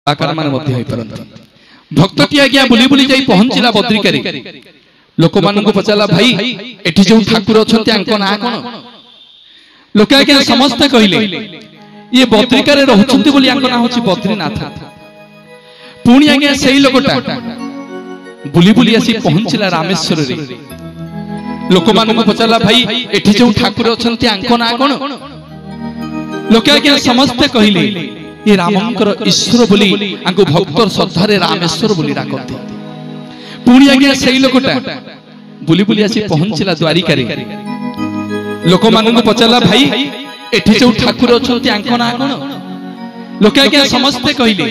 कलाकार मान भक्तटी आज्ञा बुली बुली जाई पहुंचला बद्रिकारे लोक मानक पचारा भाई एठी जो ठाकुर अछंती आंको ना कोन लोक आज्ञा समस्त कहिले ये बद्रिकारे रहउछंती बोली आंको ना होची बद्रीनाथ पुणी आज्ञा सेही लोकटा बुली बुली आसी पहुंचला रामेश्वर रे लोक मानक पचारा भाई एठी जो ठाकुर अछंती आंको ना कोन लोक आज्ञा समस्त कहिले ये रामंकर ईश्वर बोली आंको भक्तर श्रद्धारे रामेश्वर बोली डाकती पुणी आज्ञा सेही लोकटा बुली बुली आसी पहुंचला द्वारिका रे लोक मानक पचारला भाई एठी जो ठाकुर अछंती आंको ना कोन लोक आज्ञा समस्त कहिले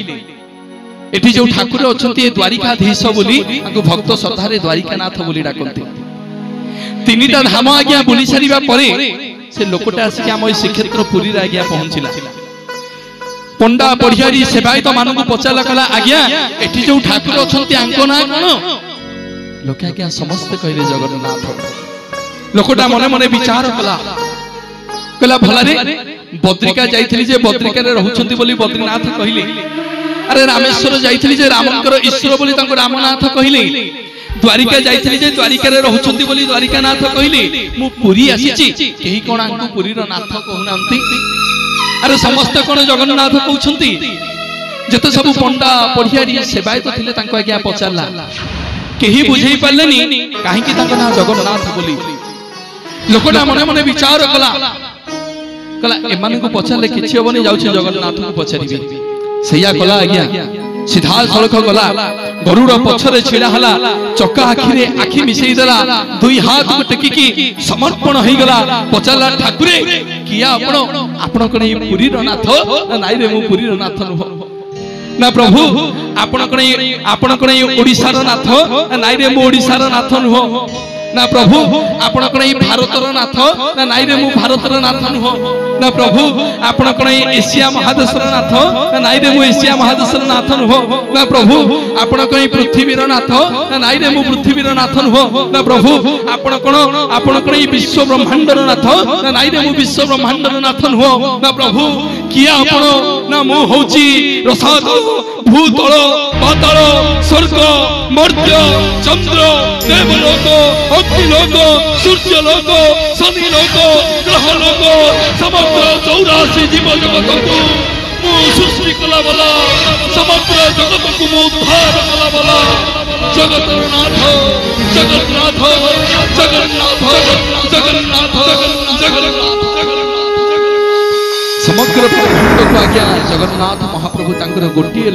एठी जो ठाकुर अछंती द्वारिकाधीश बोली आंको भक्त श्रद्धारे द्वारिकानाथ बोली डाकती तीनिटा धाम आज्ञा बुली सारिबा परे से लोकटा आसी हम ए श्रीक्षेत्र पुरी रे आज्ञा पहुंचला पंडा पढ़ियारी सेवायत मानक पचारा कला आज्ञा एठी जो ठाकुर अछंती आंको ना कोन लोक आज्ञा समस्त कहले जगन्नाथ लोकटा मने मने विचार कला कला भला रे बद्रिका जाइथिली जे बद्रिका रे रहउछंती बोली बद्रीनाथ कहिले अरे रामेश्वर जाइथिली जे रामंकर ईश्वर बोली तांको रामनाथ कहिले द्वारिका जाइथिली जे द्वारिका रे रहउछंती बोली द्वारिकानाथ कहिले मु पुरी आसीची केही कोन आंको पुरी रो नाथ कहउनांती अरे समस्त कोन जगन्नाथ कहउछंती जते सब पंडा पढ़ियारी सेवायत थिले तांको आज्ञा पचारला केही बुझेई पारलेनी काहे कि तांको ना जगन्नाथ बोली लोकटा मने मने विचार कला कला एमान को पचारले किछि होबनी जाउछि जगन्नाथ को पचारिबे सैया कला आज्ञा सीधा सड़क गला गरुड़ पछरे छिड़ा हला चक्का आखिरे आखि मिसई देला दुई हाथ को टेकी समर्पण होई गला पचारला ठाकुरे किया आपण कोन ए पुरी रो नाथ नाइ रे मु पुरी रो नाथ नुह ना प्रभु आपण कोन ए ओडिसा रो नाथ नाइ रे मु ओडिसा रो नाथ नुह ना प्रभु आपण कोन ए भारत रो नाथ ना नाइ रे मु भारत रो नाथ नुह ना प्रभु आपण कोन ए एशिया महादेश रो नाथ ना नाइ रे मु एशिया महादेश रो नाथ नुह ना प्रभु आपण कोन ए पृथ्वी रो नाथ ना नाइ रे मु पृथ्वी रो नाथ नुह ना प्रभु आपण कोन ए विश्व ब्रह्मांड रो नाथ ना नाइ रे मु विश्व ब्रह्मांड रो नाथ नुह ना प्रभु किया आपण ना मु होची रसाद भूतल पाताल स्वर्ग मर्त्य चंद्र देवलोक अग्निलोक सूर्यलोक शनिलोक ग्रहलोक समग्र 84 जीव जगत को मु सृष्टि कला वाला समग्र जगत को मु उद्धार कला वाला जगन्नाथ जगन्नाथ जगन्नाथ जगन्नाथ जगन्नाथ समग्र ब्रह्मांड को आज्ञा जगन्नाथ महाप्रभु तांकर गोटिए